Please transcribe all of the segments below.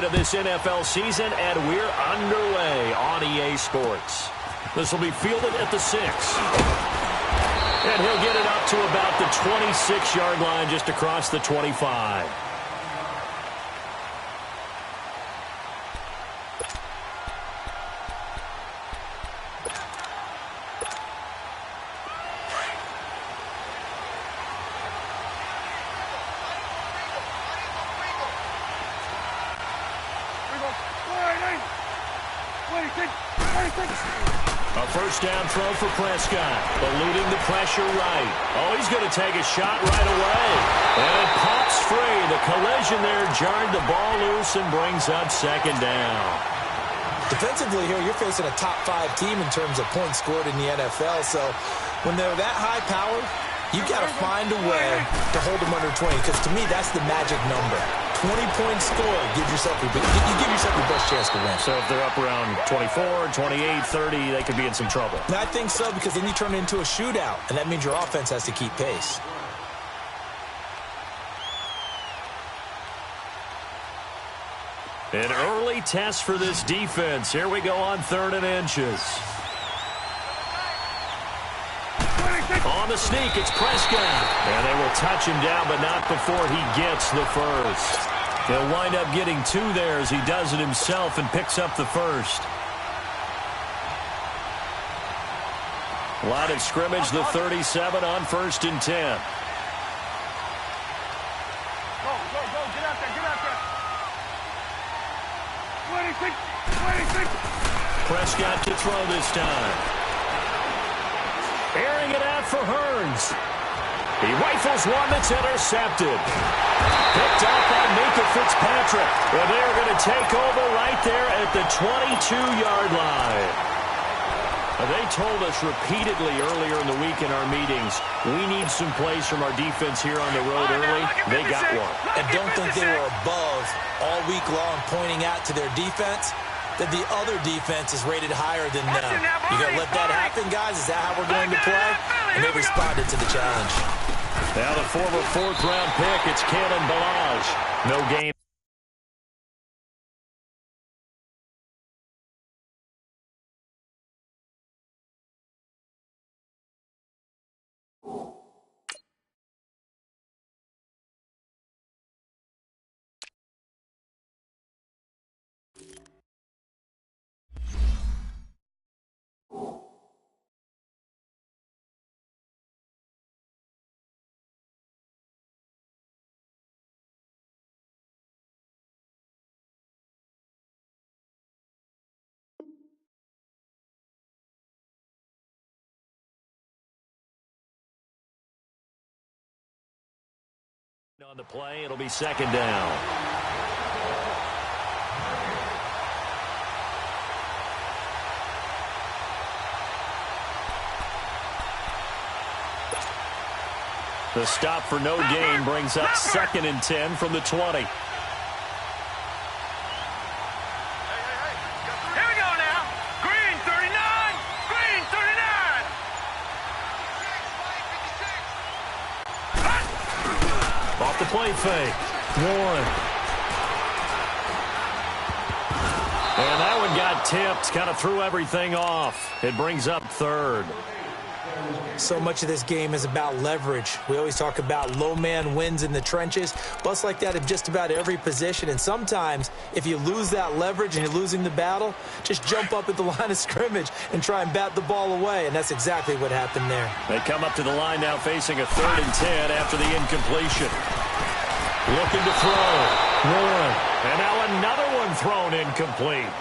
point of this NFL season, and we're underway on EA Sports. This will be fielded at the 6. And he'll get it up to about the 26-yard line, just across the 25. A first down throw for Prescott, eluding the pressure right. Oh, he's going to take a shot right away. And it pops free. The collision there jarred the ball loose and brings up second down. Defensively here, you're facing a top 5 team in terms of points scored in the NFL. So when they're that high powered, you've got to find a way to hold them under 20. Because to me, that's the magic number. 20-point score, you give yourself your best chance to win. So if they're up around 24, 28, 30, they could be in some trouble. And I think so, because then you turn it into a shootout, and that means your offense has to keep pace. An early test for this defense. Here we go on 3rd and inches. On the sneak, it's Prescott. And they will touch him down, but not before he gets the first. He'll wind up getting 2 there as he does it himself and picks up the first. Line of scrimmage, the 37 on 1st and 10. Go, get out there. 26. Prescott to throw this time. Airing it out for Hearns. He rifles one that's intercepted. Picked up by Mika Fitzpatrick. And they're going to take over right there at the 22-yard line. They told us repeatedly earlier in the week in our meetings, we need some plays from our defense here on the road early. They got one. And don't think they were above all week long pointing out to their defense that the other defense is rated higher than them. You got to let that happen, guys? Is that how we're going to play? And they responded to the challenge. Now the former 4th-round pick, it's Kalen Ballage. No game. On the play, it'll be 2nd down. The stop for no gain brings up 2nd and 10 from the 20. Here we go now. Green 39. Green 39. Off the play fake. Warren. And that one got tipped. Kind of threw everything off. It brings up 3rd. So much of this game is about leverage. We always talk about low man wins in the trenches. Busts like that in just about every position. And sometimes, if you lose that leverage and you're losing the battle, just jump up at the line of scrimmage and try and bat the ball away. And that's exactly what happened there. They come up to the line now facing a 3rd and 10 after the incompletion. Looking to throw. Warren. And now another one thrown incomplete.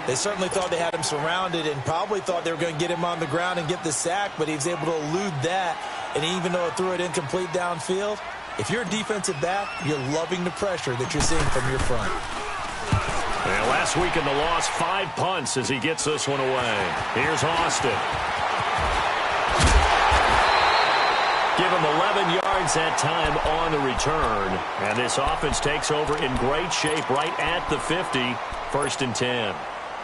They certainly thought they had him surrounded and probably thought they were going to get him on the ground and get the sack, but he was able to elude that. And even though it threw it incomplete downfield, if you're a defensive back, you're loving the pressure that you're seeing from your front. And last week in the loss, 5 punts as he gets this one away. Here's Austin. Give him 11 yards that time on the return. And this offense takes over in great shape right at the 50. 1st and 10.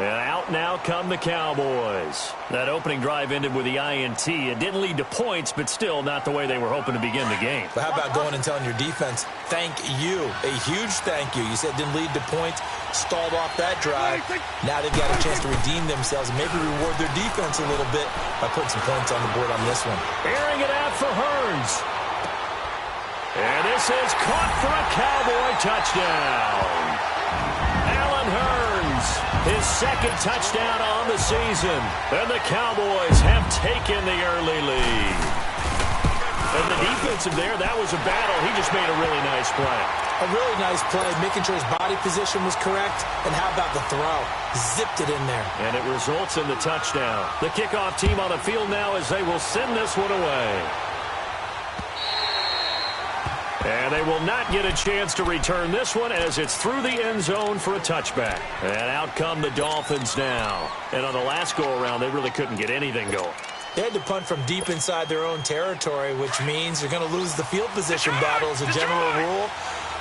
And out now come the Cowboys. That opening drive ended with the INT. It didn't lead to points, but still not the way they were hoping to begin the game. But how about going and telling your defense, thank you, a huge thank you. You said it didn't lead to points, stalled off that drive. Now they've got a chance to redeem themselves and maybe reward their defense a little bit by putting some points on the board on this one. Airing it out for Phins. And this is caught for a Cowboy touchdown. Allen Phins, his second touchdown on the season. And the Cowboys have taken the early lead. And the defensive there, that was a battle. He just made a really nice play. A really nice play, making sure his body position was correct. And how about the throw? Zipped it in there. And it results in the touchdown. The kickoff team on the field now as they will send this one away. And they will not get a chance to return this one as it's through the end zone for a touchback. And out come the Dolphins now. And on the last go-around, they really couldn't get anything going. They had to punt from deep inside their own territory, which means they're going to lose the field position battle as a general rule.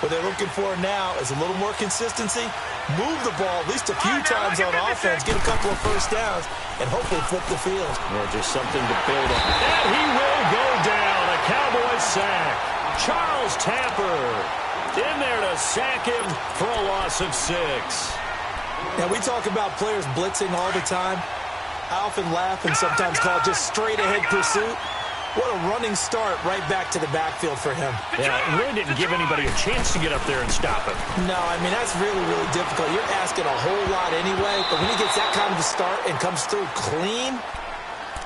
What they're looking for now is a little more consistency, move the ball at least a few times on offense, get a couple of first downs, and hopefully flip the field. Yeah, just something to build on. And he will go down. A Cowboys sack. Charles Tapper in there to sack him for a loss of 6. Now, we talk about players blitzing all the time. I often laugh and sometimes call it just straight-ahead pursuit. What a running start right back to the backfield for him. Yeah, it really didn't give anybody a chance to get up there and stop him. No, I mean, that's really, really difficult. You're asking a whole lot anyway, but when he gets that kind of a start and comes through clean,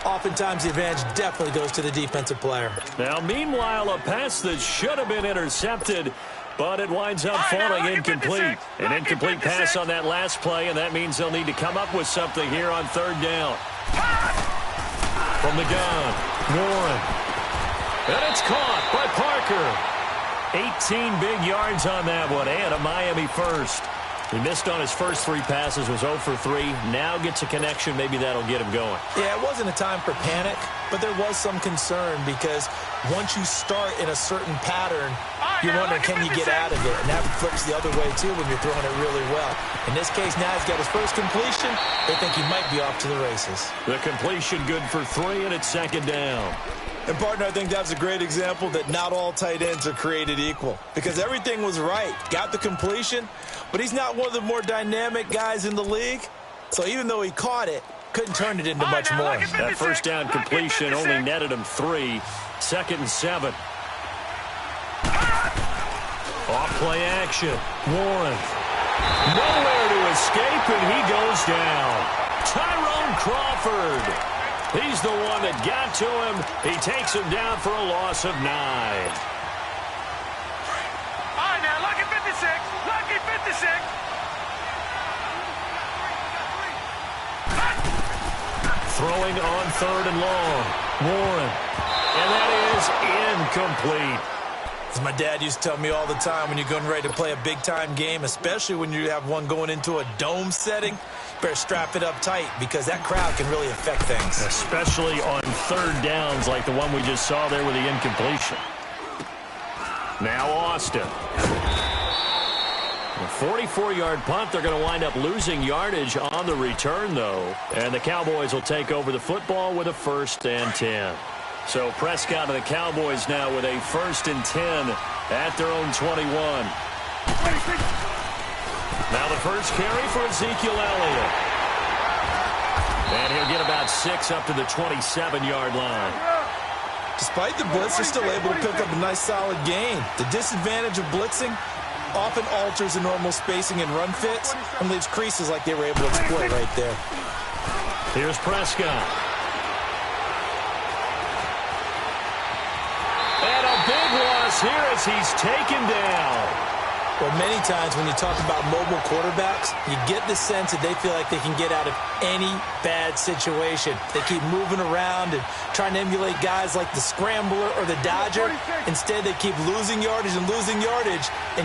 oftentimes the advantage definitely goes to the defensive player. Now, meanwhile, a pass that should have been intercepted, but it winds up falling incomplete. An incomplete pass on that last play, and that means they'll need to come up with something here on third down. From the gun, Warren. And it's caught by Parker. 18 big yards on that one, and a Miami first. He missed on his first 3 passes, was 0 for 3. Now gets a connection. Maybe that'll get him going. Yeah, it wasn't a time for panic, but there was some concern because once you start in a certain pattern, you're wondering, can you get out of it? And that flips the other way, too, when you're throwing it really well. In this case, now he's got his first completion. They think he might be off to the races. The completion good for 3, and it's second down. And, partner, I think that's a great example that not all tight ends are created equal because everything was right. Got the completion, but he's not one of the more dynamic guys in the league. So even though he caught it, couldn't turn it into much more. That first down completion only netted him 3. 2nd and 7. Off play action. Warren. Nowhere to escape, and he goes down. Tyrone Crawford. He's the one that got to him. He takes him down for a loss of 9. All right, now, lucky 56. Lucky 56. Throwing on 3rd and long. Warren. And that is incomplete. As my dad used to tell me all the time, when you're getting ready to play a big-time game, especially when you have one going into a dome setting, better strap it up tight because that crowd can really affect things. Especially on 3rd downs like the one we just saw there with the incompletion. Now Austin. A 44-yard punt. They're going to wind up losing yardage on the return, though. And the Cowboys will take over the football with a 1st and 10. So Prescott and the Cowboys now with a 1st and 10 at their own 21. Now the first carry for Ezekiel Elliott. And he'll get about 6 up to the 27-yard line. Despite the blitz, they're still able to pick up a nice solid gain. The disadvantage of blitzing often alters the normal spacing and run fits and leaves creases like they were able to exploit right there. Here's Prescott. And a big loss here as he's taken down. Well, many times when you talk about mobile quarterbacks, you get the sense that they feel like they can get out of any bad situation. They keep moving around and trying to emulate guys like the Scrambler or the Dodger. Instead, they keep losing yardage and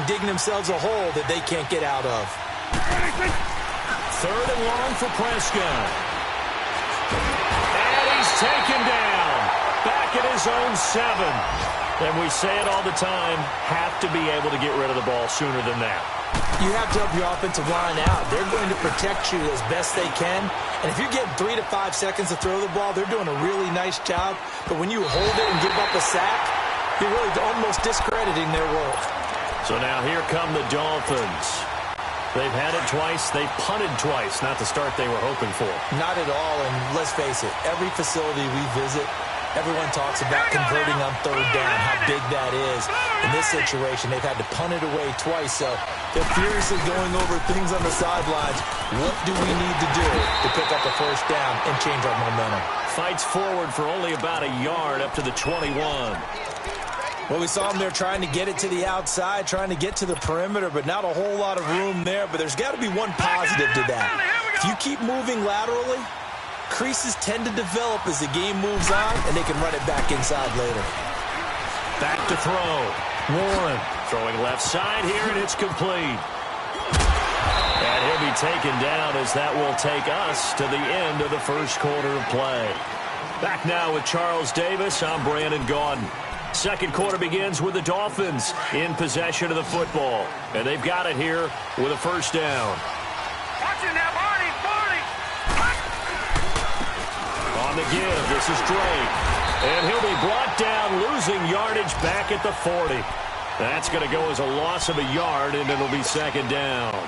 digging themselves a hole that they can't get out of. 3rd and long for Prescott. And he's taken down. Back at his own 7. And we say it all the time, have to be able to get rid of the ball sooner than that. You have to help your offensive line out. They're going to protect you as best they can. And if you're getting 3 to 5 seconds to throw the ball, they're doing a really nice job. But when you hold it and give up a sack, you're really almost discrediting their work. So now here come the Dolphins. They've had it twice. They've punted twice. Not the start they were hoping for. Not at all. And let's face it, every facility we visit, everyone talks about converting on third down, how big that is. In this situation, they've had to punt it away twice, so they're furiously going over things on the sidelines. What do we need to do to pick up a first down and change our momentum? Fights forward for only about a yard up to the 21. Well, we saw them there trying to get it to the outside, trying to get to the perimeter, but not a whole lot of room there. But there's got to be one positive to that. If you keep moving laterally, creases tend to develop as the game moves on, and they can run it back inside later. Back to throw. Warren throwing left side here, and it's complete. And he'll be taken down as that will take us to the end of the first quarter of play. Back now with Charles Davis. I'm Brandon Gaudin. Second quarter begins with the Dolphins in possession of the football. And they've got it here with a first down. Watch it now, Barney! On the give, this is Drake. And he'll be brought down, losing yardage back at the 40. That's going to go as a loss of a yard, and it'll be second down.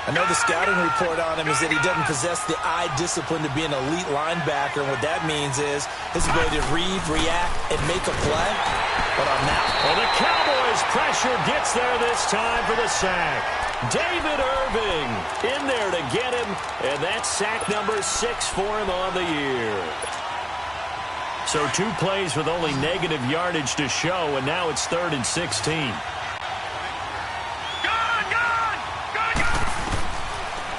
I know the scouting report on him is that he doesn't possess the eye discipline to be an elite linebacker. And what that means is his ability to read, react, and make a play. But on that, well, the Cowboys' pressure gets there this time for the sack. David Irving in there to get him, and that's sack number 6 for him on the year. So 2 plays with only negative yardage to show, and now it's 3rd and 16.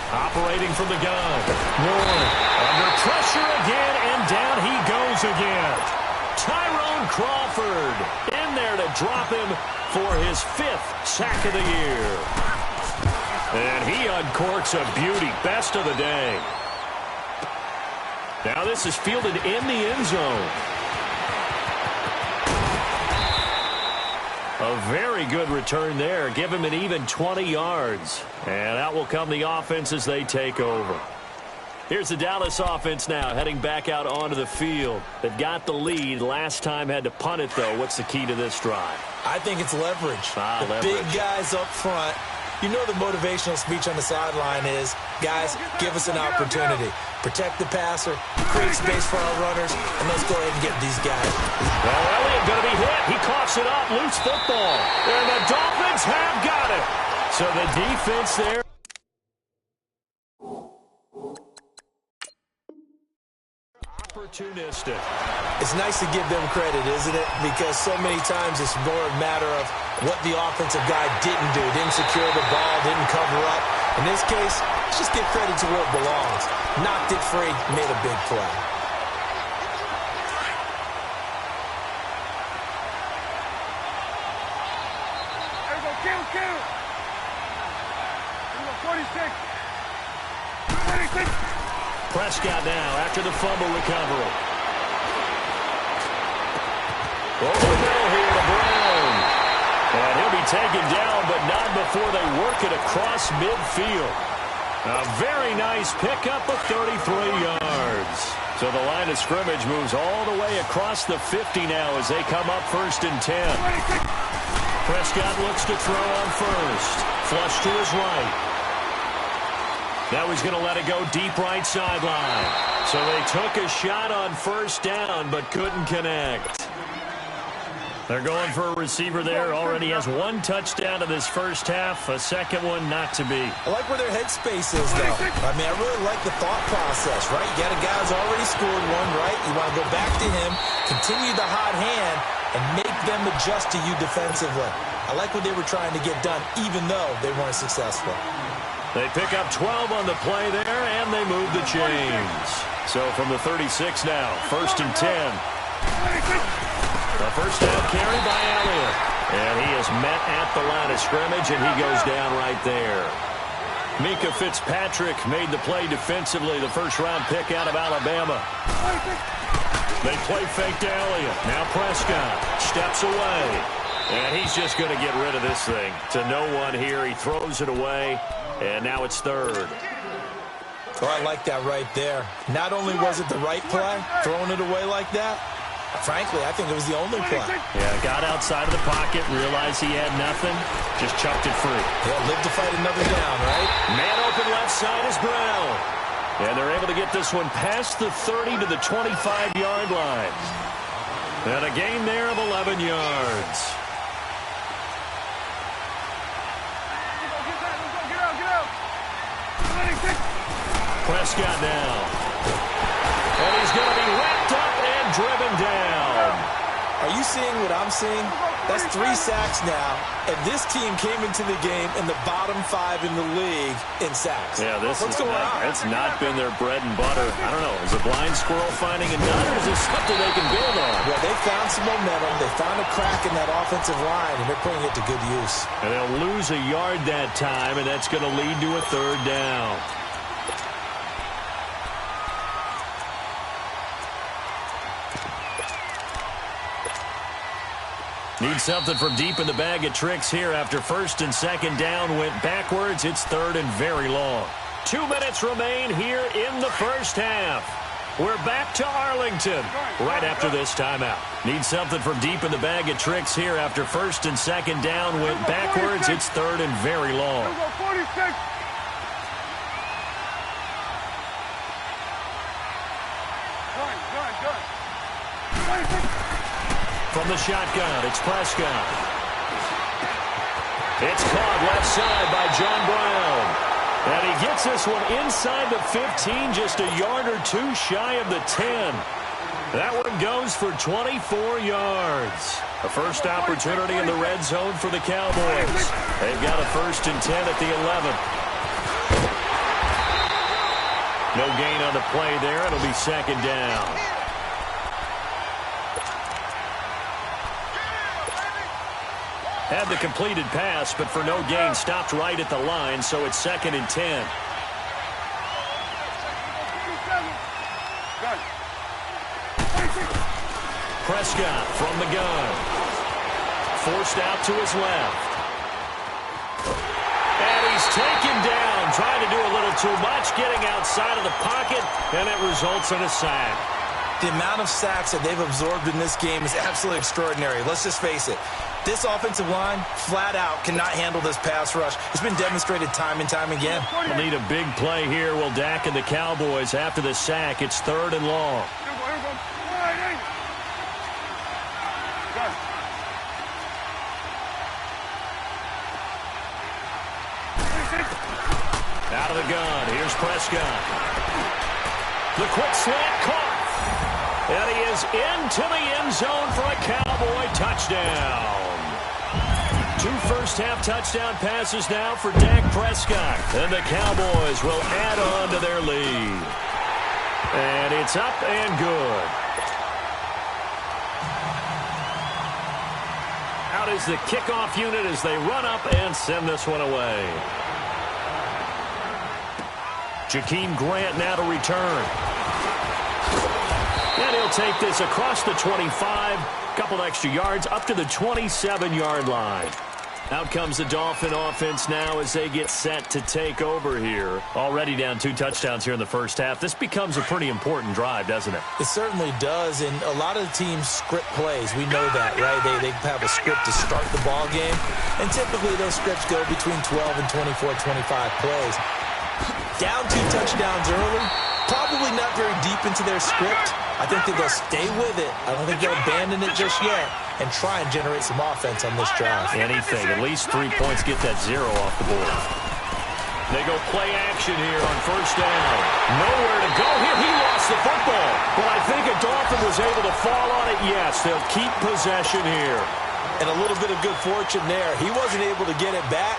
Operating from the gun. Warren under pressure again, and down he goes again. Tyrone Crawford in there to drop him for his 5th sack of the year. And he uncorks a beauty. Best of the day. Now this is fielded in the end zone. A very good return there. Give him an even 20 yards. And out will come the offense as they take over. Here's the Dallas offense now, heading back out onto the field. They've got the lead. Last time had to punt it, though. What's the key to this drive? I think it's leverage. Leverage. Big guys up front. You know the motivational speech on the sideline is, guys, give us an opportunity. Protect the passer, create space for our runners, and let's go ahead and get these guys. Well, Elliott going to be hit. He coughs it up. Loose football. And the Dolphins have got it. So the defense there. Opportunistic. It's nice to give them credit, isn't it? Because so many times it's more a matter of what the offensive guy didn't do. Didn't secure the ball, didn't cover up. In this case, let's just give credit to where it belongs. Knocked it free, made a big play. There we go, kill. 46. 26. Prescott now after the fumble recovery. Over the middle here to Brown. And he'll be taken down, but not before they work it across midfield. A very nice pickup of 33 yards. So the line of scrimmage moves all the way across the 50 now as they come up 1st and 10. Prescott looks to throw on first. Flush to his right. Now he's going to let it go deep right sideline. So they took a shot on first down, but couldn't connect. They're going for a receiver there. Already has 1 touchdown in this first half. A second one not to be. I like where their headspace is, though. I mean, I really like the thought process, right? You got a guy who's already scored one, right? You want to go back to him, continue the hot hand, and make them adjust to you defensively. I like what they were trying to get done, even though they weren't successful. They pick up 12 on the play there, and they move the chains. So from the 36 now, 1st and 10. The first down carry by Elliott. And he is met at the line of scrimmage, and he goes down right there. Mika Fitzpatrick made the play defensively, the first-round pick out of Alabama. They play fake to Elliott. Now Prescott steps away. And he's just going to get rid of this thing. To no one here. He throws it away. And now it's third. Oh, I like that right there. Not only was it the right play, throwing it away like that, frankly, I think it was the only play. Yeah, got outside of the pocket, realized he had nothing, just chucked it free. Yeah, live to fight another down, right? Man open left side is Brown. And they're able to get this one past the 30 to the 25-yard line. And a gain there of 11 yards. Prescott now. And he's going to be wrapped up and driven down. Are you seeing what I'm seeing? That's 3 sacks now, and this team came into the game in the bottom 5 in the league in sacks. Yeah, What's going on? It's not been their bread and butter. I don't know. Is a blind squirrel finding a nut, or is this something they can build on? Well, they found some momentum. They found a crack in that offensive line, and they're putting it to good use. And they'll lose a yard that time, and that's going to lead to a third down. Need something from deep in the bag of tricks here after first and second down went backwards. It's third and very long. 2 minutes remain here in the first half. We're back to Arlington right after this timeout. Need something from deep in the bag of tricks here after first and second down went backwards. It's third and very long. From the shotgun, it's Prescott. It's caught left side by John Brown. And he gets this one inside the 15, just a yard or two shy of the 10. That one goes for 24 yards. A first opportunity in the red zone for the Cowboys. They've got a first and 10 at the 11. No gain on the play there. It'll be second down. Had the completed pass, but for no gain, stopped right at the line, so it's second and 10. Prescott from the gun. Forced out to his left. And he's taken down, trying to do a little too much, getting outside of the pocket, and it results in a sack. The amount of sacks that they've absorbed in this game is absolutely extraordinary. Let's just face it. This offensive line, flat out, cannot handle this pass rush. It's been demonstrated time and time again. We'll need a big play here. Will Dak and the Cowboys after the sack. It's third and long. Out of the gun. Here's Prescott. The quick slant caught. And he is into the end zone for a Cowboy touchdown. 2 first-half touchdown passes now for Dak Prescott. And the Cowboys will add on to their lead. And it's up and good. Out is the kickoff unit as they run up and send this one away. Jakeem Grant now to return. And he'll take this across the 25. Couple extra yards up to the 27-yard line. Out comes the Dolphin offense now as they get set to take over here. Already down 2 touchdowns here in the first half. This becomes a pretty important drive, doesn't it? It certainly does, and a lot of the teams script plays. We know that, right? They have a script to start the ball game, and typically those scripts go between 12 and 24, 25 plays. Down 2 touchdowns early, probably not very deep into their script. I think that they'll stay with it. I don't think they'll abandon it just yet and try and generate some offense on this drive. Anything. At least 3 points. Get that 0 off the board. They go play action here on first down. Nowhere to go here. He lost the football. But I think a Dolphin was able to fall on it. Yes, they'll keep possession here. And a little bit of good fortune there. He wasn't able to get it back,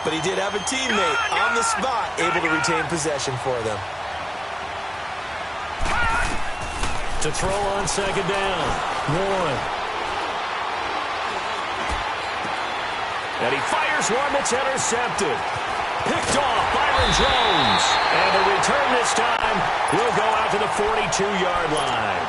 but he did have a teammate on the spot able to retain possession for them. To throw on second down. Warren. And he fires one that's intercepted. Picked off Byron Jones. And the return this time will go out to the 42-yard line.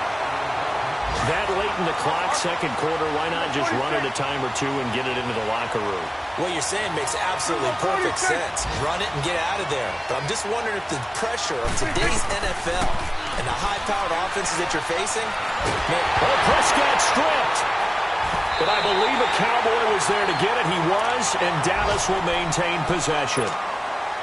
That late in the clock, second quarter, why not just run it a time or two and get it into the locker room? What you're saying makes absolutely perfect sense. Run it and get out of there. But I'm just wondering if the pressure of today's NFL and the high-powered offenses that you're facing... Prescott stripped. But I believe a Cowboy was there to get it. He was, and Dallas will maintain possession.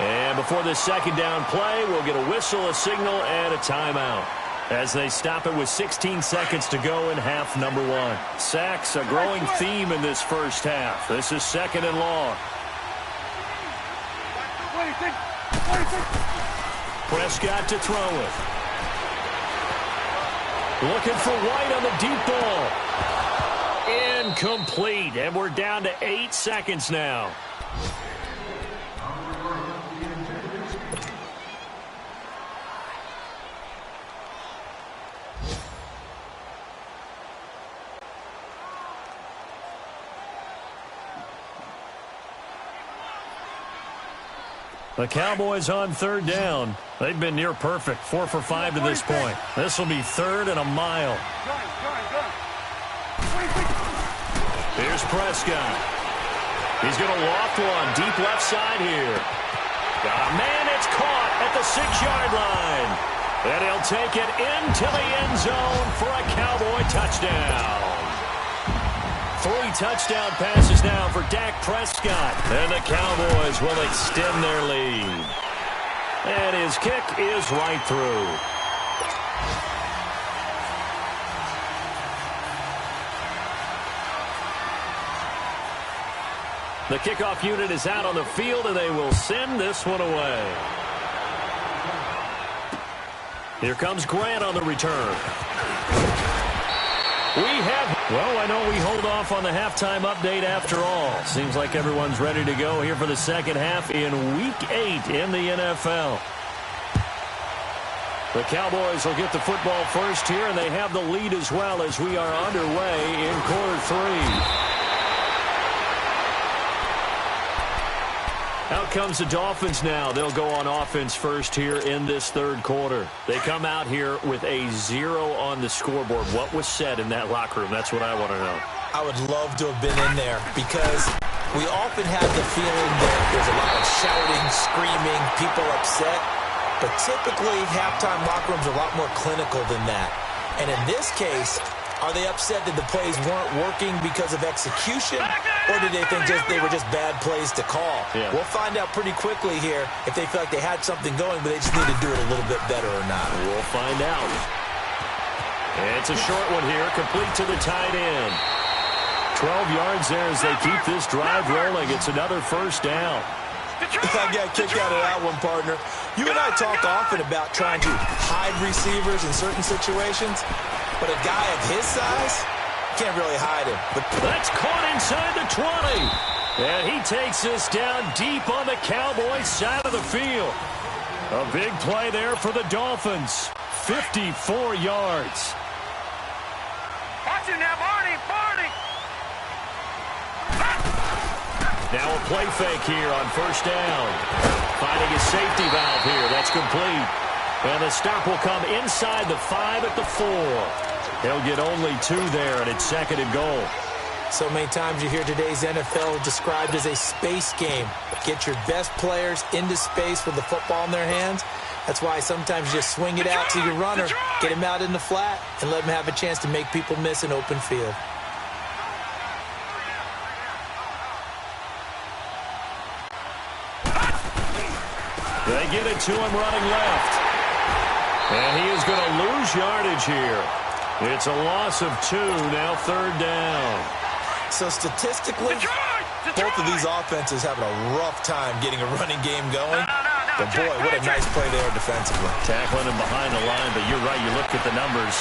And before this second down play, we'll get a whistle, a signal, and a timeout, as they stop it with 16 seconds to go in half number one. Sacks, a growing theme in this first half. This is second and long. Prescott to throw it. Looking for White on the deep ball. Incomplete, and we're down to 8 seconds now. The Cowboys on third down. They've been near perfect, 4 for 5 to this point. This will be third and a mile. Here's Prescott. He's going to loft one deep left side here. Got a man, it's caught at the 6-yard line. And he'll take it into the end zone for a Cowboy touchdown. 3 touchdown passes now for Dak Prescott. And the Cowboys will extend their lead. And his kick is right through. The kickoff unit is out on the field, and they will send this one away. Here comes Grant on the return. Well, I know we hold off on the halftime update after all. Seems like everyone's ready to go here for the second half in Week 8 in the NFL. The Cowboys will get the football first here, and they have the lead as well as we are underway in quarter 3. Out comes the Dolphins now. They'll go on offense first here in this third quarter. They come out here with a 0 on the scoreboard. What was said in that locker room? That's what I want to know. I would love to have been in there because we often have the feeling that there's a lot of shouting, screaming, people upset. But typically, halftime locker rooms are a lot more clinical than that. And in this case, are they upset that the plays weren't working because of execution, or did they think they were just bad plays to call? Yeah. We'll find out pretty quickly here if they feel like they had something going, but they just need to do it a little bit better or not. We'll find out. It's a short one here, complete to the tight end. 12 yards there as they keep this drive rolling. It's another first down. I got kicked out of that one, partner. You and I talk often about trying to hide receivers in certain situations, but a guy of his size can't really hide him. But that's caught inside the 20. And he takes this down deep on the Cowboys side of the field. A big play there for the Dolphins. 54 yards. Watch him now, Barney. Now a play fake here on first down. Finding a safety valve here. That's complete. And the stop will come inside the 5 at the 4. He'll get only 2 there, and it's second and goal. So many times you hear today's NFL described as a space game. Get your best players into space with the football in their hands. That's why sometimes you just swing it out to your runner, get him out in the flat, and let him have a chance to make people miss an open field. They get it to him running left. And he is going to lose yardage here. It's a loss of 2, now third down. So statistically, both of these offenses having a rough time getting a running game going. But boy, what a nice play there defensively. Tackling him behind the line, but you're right, you look at the numbers.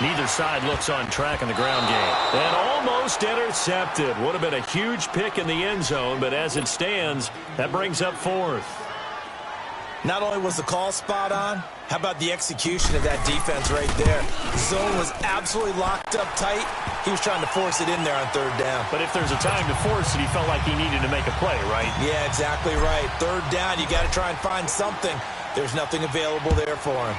Neither side looks on track in the ground game. And almost intercepted. Would have been a huge pick in the end zone, but as it stands, that brings up 4th. Not only was the call spot on, how about the execution of that defense right there? The zone was absolutely locked up tight. He was trying to force it in there on third down. But if there's a time to force it, he felt like he needed to make a play, right? Yeah, exactly right. Third down, you got to try and find something. There's nothing available there for him.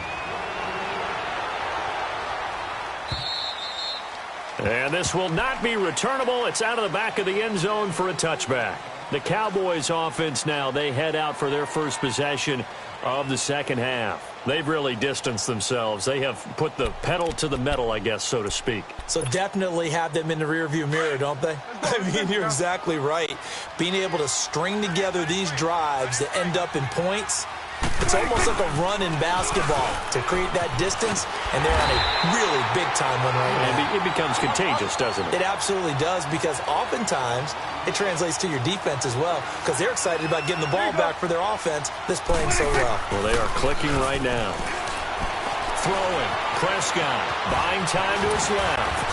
And this will not be returnable. It's out of the back of the end zone for a touchback. The Cowboys offense now, they head out for their first possession of the second half. They've really distanced themselves. They have put the pedal to the metal, I guess, so to speak. So definitely have them in the rearview mirror, don't they? I mean, you're exactly right. Being able to string together these drives that end up in points, it's almost like a run in basketball to create that distance, and they're on a really big-time one right now. And it becomes contagious, doesn't it? It absolutely does, because oftentimes it translates to your defense as well, because they're excited about getting the ball back for their offense that's playing so well. Well, they are clicking right now. Throwing. Prescott buying time to his left.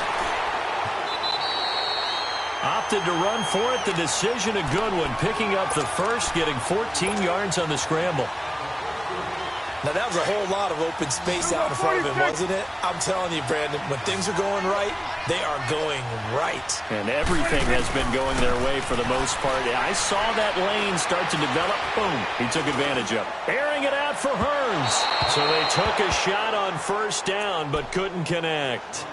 Opted to run for it. The decision a good one. Picking up the first, getting 14 yards on the scramble. Now, that was a whole lot of open space out in front of him, wasn't it? I'm telling you, Brandon, when things are going right, they are going right. And everything has been going their way for the most part. I saw that lane start to develop. Boom. He took advantage of it. Airing it out for Hearns. So they took a shot on first down, but couldn't connect.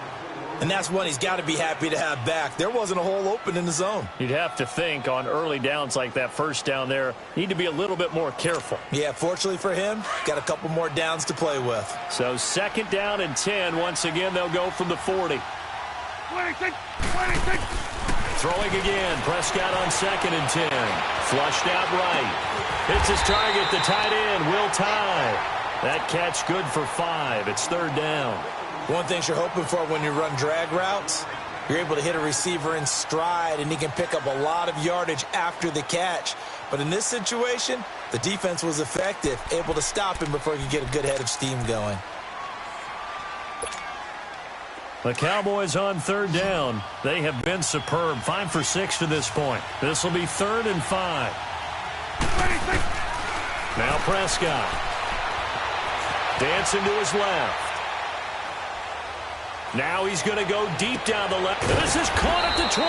And that's one he's got to be happy to have back. There wasn't a hole open in the zone. You'd have to think on early downs like that first down there, need to be a little bit more careful. Yeah, fortunately for him, got a couple more downs to play with. So second down and 10. Once again, they'll go from the 40. 26. Throwing again. Prescott on second and 10. Flushed out right. Hits his target. The tight end will tie. That catch good for 5. It's third down. One thing you're hoping for when you run drag routes, you're able to hit a receiver in stride, and he can pick up a lot of yardage after the catch. But in this situation, the defense was effective, able to stop him before he could get a good head of steam going. The Cowboys on third down. They have been superb. 5 for 6 to this point. This will be 3rd and 5. 26. Now Prescott. Dancing to his left. Now he's going to go deep down the left. This is caught at the 20.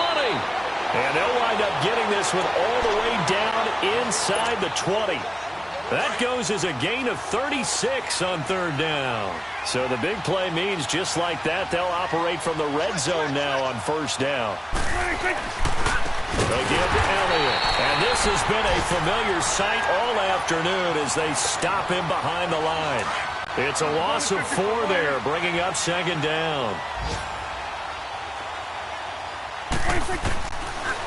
And they'll wind up getting this one all the way down inside the 20. That goes as a gain of 36 on third down. So the big play means just like that, they'll operate from the red zone now on first down. 26. Again to Elliott. And this has been a familiar sight all afternoon as they stop him behind the line. It's a loss of 4 there, bringing up second down. 26.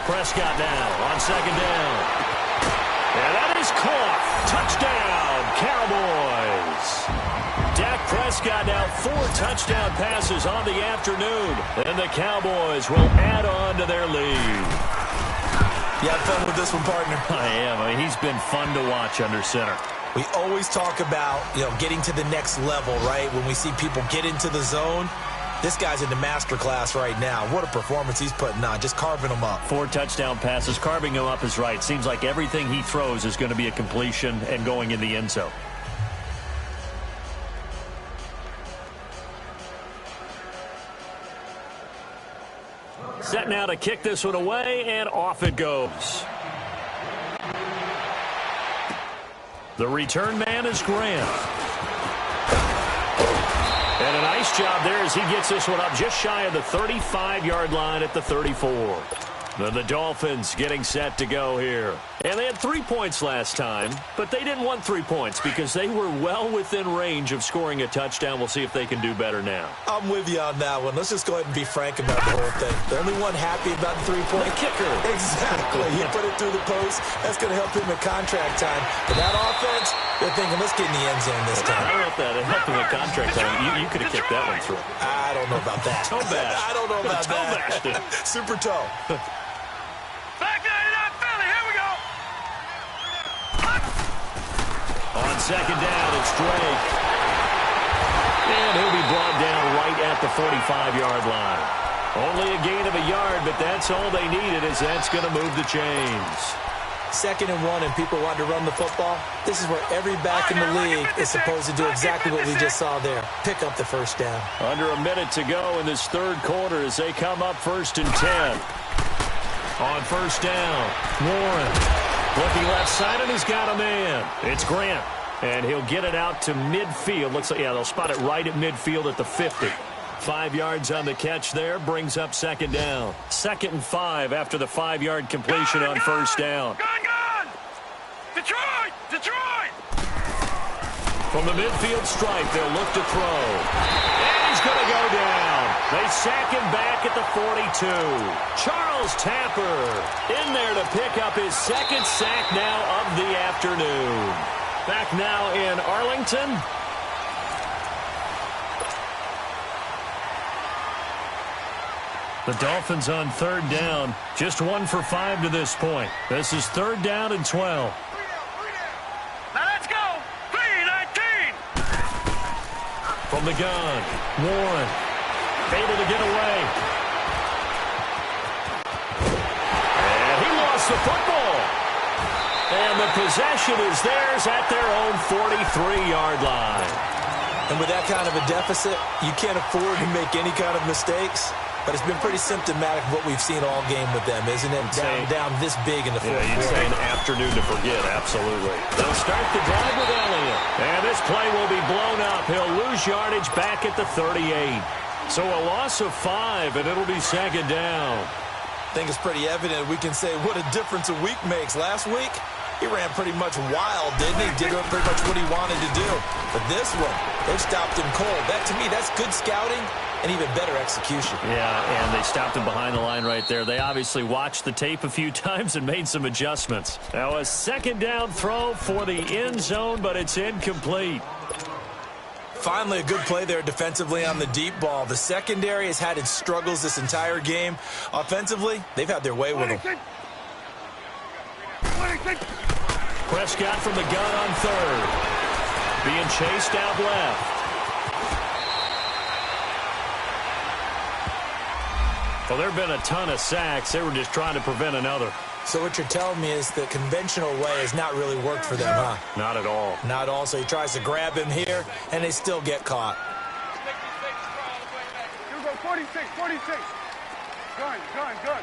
Prescott now on second down. And that is caught. Touchdown, Cowboys. Dak Prescott now 4 touchdown passes on the afternoon. And the Cowboys will add on to their lead. You have fun with this one, partner? I am. I mean, he's been fun to watch under center. We always talk about, getting to the next level, right? When we see people get into the zone, this guy's in the master class right now. What a performance he's putting on, just carving them up. 4 touchdown passes. Carving him up is right. Seems like everything he throws is going to be a completion and going in the end zone. Set now to kick this one away, and off it goes. The return man is Grant. And a nice job there as he gets this one up just shy of the 35-yard line at the 34. Then the Dolphins getting set to go here. And they had 3 points last time, but they didn't want 3 points because they were well within range of scoring a touchdown. We'll see if they can do better now. I'm with you on that one. Let's just go ahead and be frank about the whole thing. The only one happy about the 3-point kicker. Exactly. He put it through the post. That's going to help him in contract time. But that offense, they're thinking, let's get in the end zone this time. I don't know if that helped him in contract time. You could have kicked that one through. I don't know about that. Toe bash. I don't know about that. Super toe. Back 99 Philly. Here we go. On second down, it's Drake. And he'll be brought down right at the 45-yard line. Only a gain of a yard, but that's all they needed, as that's going to move the chains. 2nd and 1 and people want to run the football. This is where every back in the league is supposed to do exactly what we just saw there. Pick up the first down. Under a minute to go in this third quarter as they come up 1st and 10. On first down, Warren looking left side, and he's got a man. It's Grant, and he'll get it out to midfield. Looks like, they'll spot it right at midfield at the 50. 5 yards on the catch there, brings up second down. 2nd and 5 after the 5-yard completion on first down. Gone! Detroit! Detroit! From the midfield stripe, they'll look to throw. And he's going to go down. They sack him back at the 42. Charles Tapper in there to pick up his 2nd sack now of the afternoon. Back now in Arlington. The Dolphins on 3rd down. Just 1 for 5 to this point. This is 3rd down and 12. Now let's go! 3-19! From the gun, Warren able to get away. And he lost the football. And the possession is theirs at their own 43-yard line. And with that kind of a deficit, you can't afford to make any kind of mistakes. But it's been pretty symptomatic of what we've seen all game with them, isn't it? Down this big in the fourth quarter. You'd say an afternoon to forget, absolutely. They'll start the drive with Elliott. And this play will be blown up. He'll lose yardage back at the 38. So a loss of 5, and it'll be 2nd down. I think it's pretty evident. We can say what a difference a week makes. Last week, he ran pretty much wild, didn't he? Did pretty much what he wanted to do. But this one, they stopped him cold. That, to me, that's good scouting and even better execution. Yeah, and they stopped him behind the line right there. They obviously watched the tape a few times and made some adjustments. Now a 2nd down throw for the end zone, but it's incomplete. Finally, a good play there defensively on the deep ball. The secondary has had its struggles this entire game. Offensively, they've had their way with them. Prescott from the gun on 3rd. Being chased out left. Well, there have been a ton of sacks. They were just trying to prevent another. So what you're telling me is the conventional way has not really worked for them, huh? Not at all. Not at all. So he tries to grab him here, and they still get caught. You go 46, 46. Gun. 46.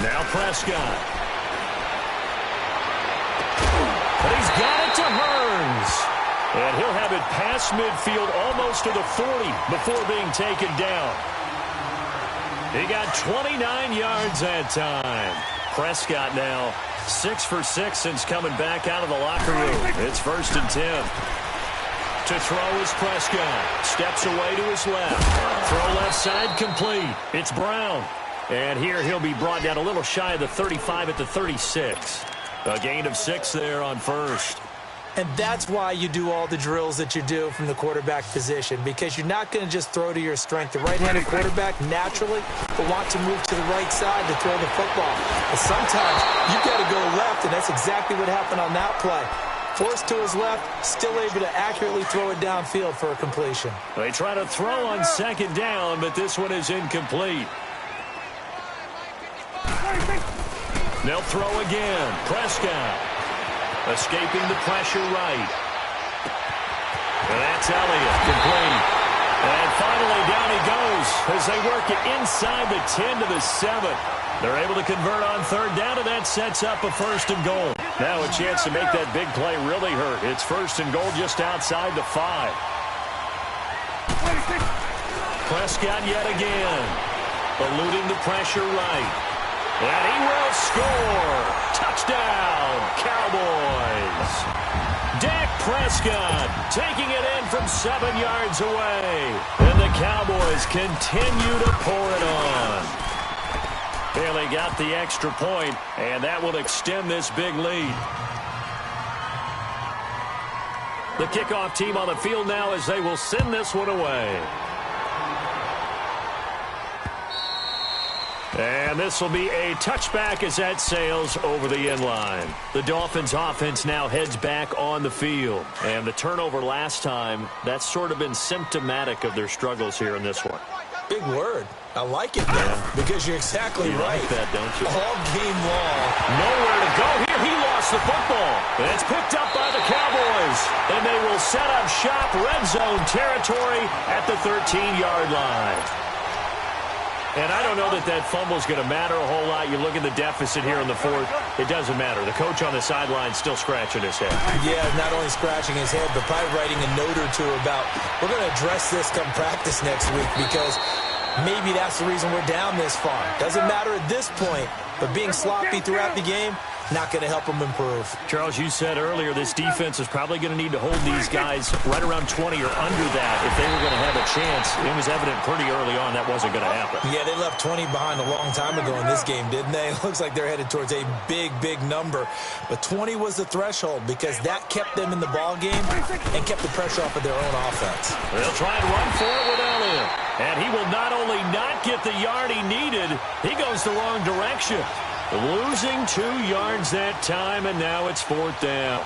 Now Prescott. But he's got it to Hearns. And he'll have it past midfield almost to the 40 before being taken down. He got 29 yards that time. Prescott now 6 for 6 since coming back out of the locker room. It's 1st and 10. To throw is Prescott. Steps away to his left. Throw left side complete. It's Brown. And here he'll be brought down a little shy of the 35 at the 36. A gain of 6 there on 1st. And that's why you do all the drills that you do from the quarterback position, because you're not going to just throw to your strength. The right-handed quarterback naturally will want to move to the right side to throw the football. But sometimes you've got to go left, and that's exactly what happened on that play. Forced to his left, still able to accurately throw it downfield for a completion. They try to throw on 2nd down, but this one is incomplete. They'll throw again. Prescott. Escaping the pressure right. And that's Elliott. Complete. And finally down he goes as they work it inside the 10 to the 7. They're able to convert on 3rd down, and that sets up a 1st and goal. Now a chance to make that big play really hurt. It's 1st and goal just outside the 5. Prescott yet again. Eluding the pressure right. And he will score. Touchdown, Cowboys. Dak Prescott taking it in from 7 yards away. And the Cowboys continue to pour it on. Bailey got the extra point, and that will extend this big lead. The kickoff team on the field now as they will send this one away. And this will be a touchback as that sails over the end line. The Dolphins offense now heads back on the field. And the turnover last time, that's sort of been symptomatic of their struggles here in this one. Big word. I like it, though, because you're exactly right. Like that, don't you? All game long. Nowhere to go here. He lost the football. And it's picked up by the Cowboys. And they will set up shop red zone territory at the 13-yard line. And I don't know that that fumble is going to matter a whole lot. You look at the deficit here in the fourth, it doesn't matter. The coach on the sideline still scratching his head. Yeah, not only scratching his head, but probably writing a note or two about, we're going to address this come practice next week, because maybe that's the reason we're down this far. Doesn't matter at this point, but being sloppy throughout the game, not going to help them improve. Charles, you said earlier this defense is probably going to need to hold these guys right around 20 or under that if they were going to have a chance. It was evident pretty early on that wasn't going to happen. Yeah, they left 20 behind a long time ago in this game, didn't they? It looks like they're headed towards a big, big number. But 20 was the threshold because that kept them in the ball game and kept the pressure off of their own offense. They'll try and run for it with Elliott. And he will not only not get the yard he needed, he goes the wrong direction. Losing 2 yards that time, and now it's 4th down.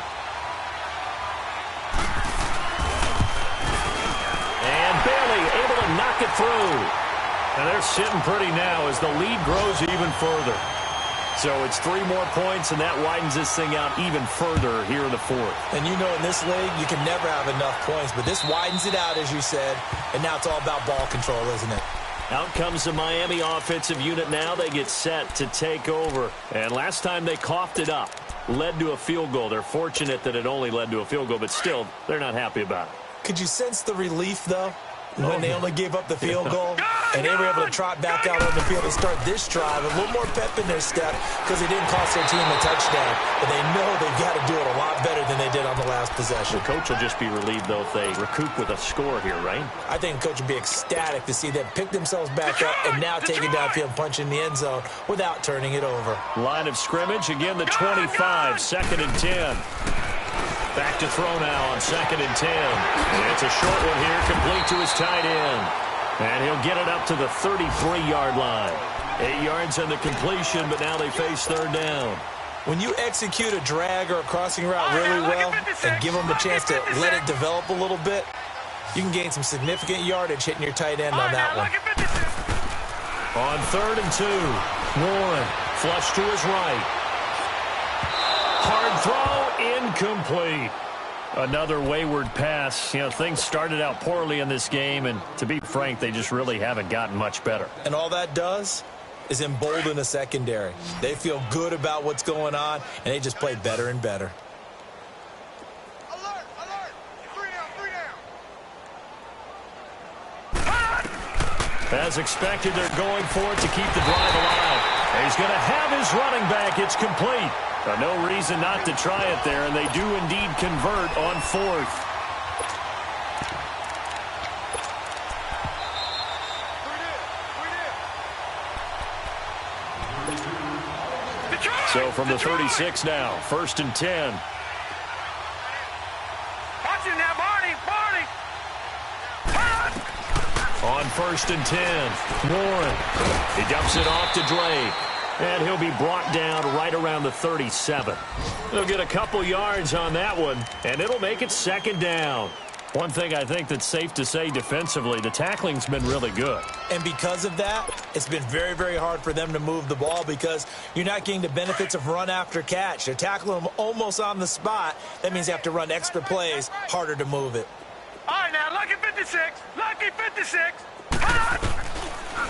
And barely able to knock it through. And they're sitting pretty now as the lead grows even further. So it's 3 more points, and that widens this thing out even further here in the 4th. And you know in this league, you can never have enough points, but this widens it out, as you said, and now it's all about ball control, isn't it? Out comes the Miami offensive unit now. They get set to take over. And last time they coughed it up, led to a field goal. They're fortunate that it only led to a field goal, but still, they're not happy about it. Could you sense the relief, though, when they only gave up the field goal? And they were able to trot back out on the field and start this drive. A little more pep in their step because they didn't cost their team a touchdown. But they know they've got to do it a lot better than they did on the last possession. The coach will just be relieved, though, if they recoup with a score here, right? I think the coach would be ecstatic to see them pick themselves back up and now take it downfield, punch in the end zone without turning it over. Line of scrimmage, again the 25, 2nd and 10. Back to throw now on 2nd and 10. And it's a short one here, complete to his tight end. And he'll get it up to the 33-yard line. 8 yards on the completion, but now they face 3rd down. When you execute a drag or a crossing route really well and give them a chance to let it develop a little bit, you can gain some significant yardage hitting your tight end on that one. On 3rd and 2, Warren flush to his right. Hard throw, incomplete. Another wayward pass. You know, things started out poorly in this game, and to be frank, they just really haven't gotten much better. And all that does is embolden the secondary. They feel good about what's going on, and they just play better and better. Alert, alert. 3 down. As expected, they're going for it to keep the drive alive. And he's going to have his running back. It's complete. No reason not to try it there, and they do indeed convert on 4th. So from the 36 now, 1st and 10. Watch it now, Barney, Barney. On 1st and 10, Warren. He dumps it off to Drake. And he'll be brought down right around the 37. They'll get a couple yards on that one, and it'll make it 2nd down. One thing I think that's safe to say defensively, the tackling's been really good. And because of that, it's been very, very hard for them to move the ball because you're not getting the benefits of run after catch. They're tackling them almost on the spot. That means you have to run extra plays, harder to move it. All right, now, lucky 56. Lucky 56.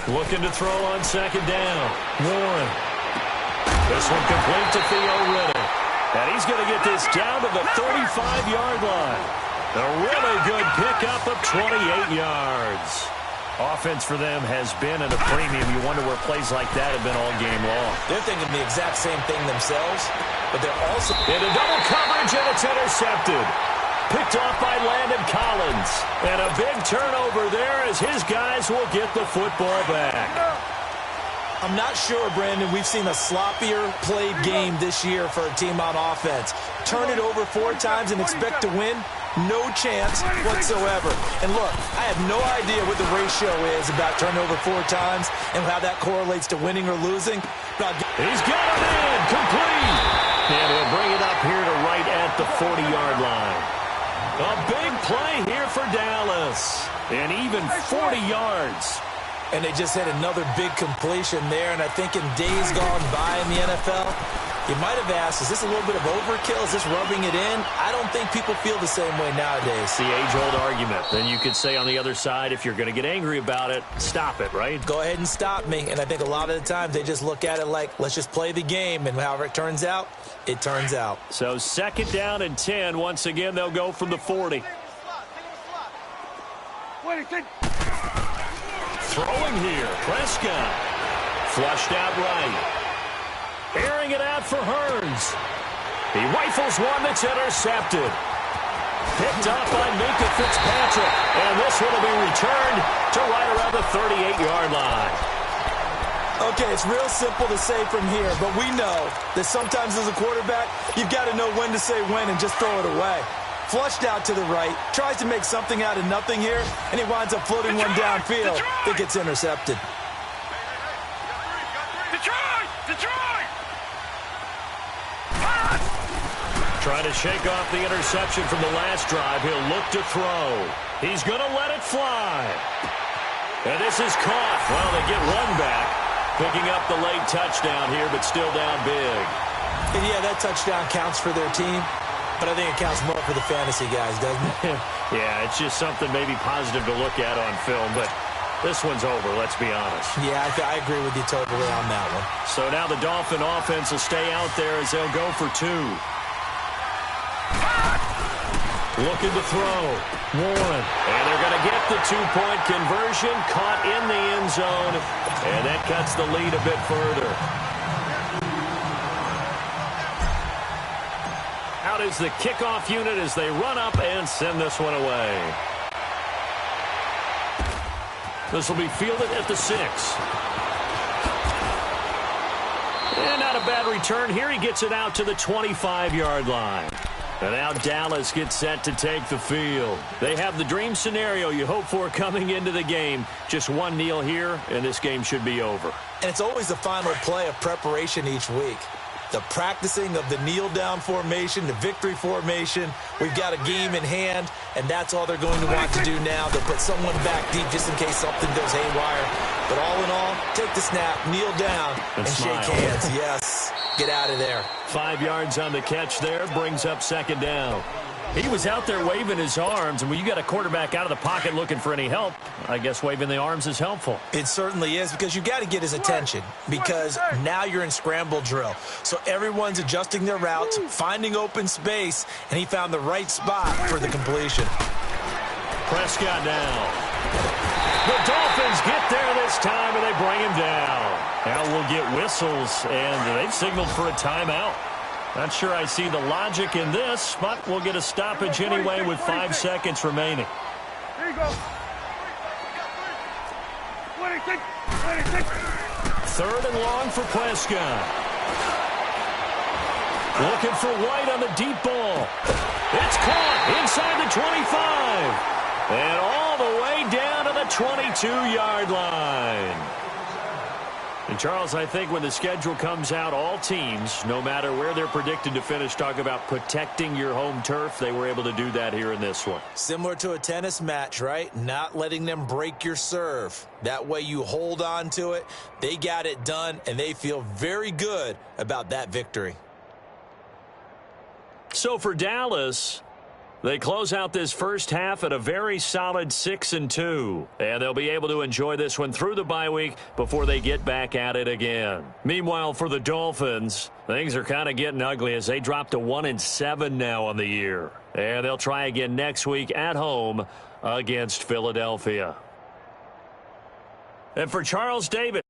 Looking to throw on 2nd down. Warren. This one complete to Theo Riddick. And he's going to get this down to the 35-yard line. A really good pickup of 28 yards. Offense for them has been at a premium. You wonder where plays like that have been all game long. They're thinking the exact same thing themselves, but they're also into double coverage, and it's intercepted. Picked off by Landon Collins. And a big turnover there as his guys will get the football back. I'm not sure, Brandon, we've seen a sloppier played game this year for a team on offense. Turn it over 4 times and expect to win? No chance whatsoever. And look, I have no idea what the ratio is about turnover 4 times and how that correlates to winning or losing. He's got it in, complete. And he'll bring it up here to right at the 40-yard line. A big play here for Dallas. And even 40 yards. And they just had another big completion there. And I think in days gone by in the NFL, You might have asked, is this a little bit of overkill? Is this rubbing it in? I don't think people feel the same way nowadays. The age-old argument. Then you could say on the other side, if you're going to get angry about it, stop it, right? Go ahead and stop me. And I think a lot of the times they just look at it like, let's just play the game. And however it turns out, it turns out. So 2nd down and 10. Once again, they'll go from the 40. Throwing here. Prescott. Flushed out right. Airing it out for Hearns. He rifles one that's intercepted. Picked up by Minka Fitzpatrick. And this one will be returned to right around the 38-yard line. Okay, it's real simple to say from here, but we know that sometimes as a quarterback, you've got to know when to say when and just throw it away. Flushed out to the right, tries to make something out of nothing here, and he winds up floating one downfield that gets intercepted. Trying to shake off the interception from the last drive. He'll look to throw. He's going to let it fly. And this is caught. Well, they get one back. Picking up the late touchdown here, but still down big. And yeah, that touchdown counts for their team, but I think it counts more for the fantasy guys, doesn't it? Yeah, it's just something maybe positive to look at on film, but this one's over, let's be honest. Yeah, I agree with you totally on that one. So now the Dolphin offense will stay out there as they'll go for 2. Looking to throw. 1. And they're going to get the 2-point conversion. Caught in the end zone. And that cuts the lead a bit further. Out is the kickoff unit as they run up and send this one away. This will be fielded at the 6. And not a bad return here. He gets it out to the 25-yard line. And now Dallas gets set to take the field. They have the dream scenario you hope for coming into the game. Just one kneel here, and this game should be over. And it's always the final play of preparation each week. The practicing of the kneel-down formation, the victory formation. We've got a game in hand, and that's all they're going to want to do now. They'll put someone back deep just in case something goes haywire. But all in all, take the snap, kneel down, and shake hands. Yes, get out of there. 5 yards on the catch there, brings up 2nd down. He was out there waving his arms, and when you got a quarterback out of the pocket looking for any help, I guess waving the arms is helpful. It certainly is, because you got to get his attention, because now you're in scramble drill. So everyone's adjusting their routes, finding open space, and he found the right spot for the completion. Prescott now. The Dolphins get there this time, and they bring him down. Now we'll get whistles, and they've signaled for a timeout. Not sure I see the logic in this, but we'll get a stoppage anyway with 5 seconds remaining. Here you go. 3rd and long for Prescott. Looking for White on the deep ball. It's caught inside the 25. And all the way down to the 22-yard line. And, Charles, I think when the schedule comes out, all teams, no matter where they're predicted to finish, talk about protecting your home turf. They were able to do that here in this one. Similar to a tennis match, right? Not letting them break your serve. That way you hold on to it. They got it done, and they feel very good about that victory. So for Dallas, they close out this first half at a very solid 6-2. And they'll be able to enjoy this one through the bye week before they get back at it again. Meanwhile, for the Dolphins, things are kind of getting ugly as they drop to 1-7 now on the year. And they'll try again next week at home against Philadelphia. And for Charles Davis.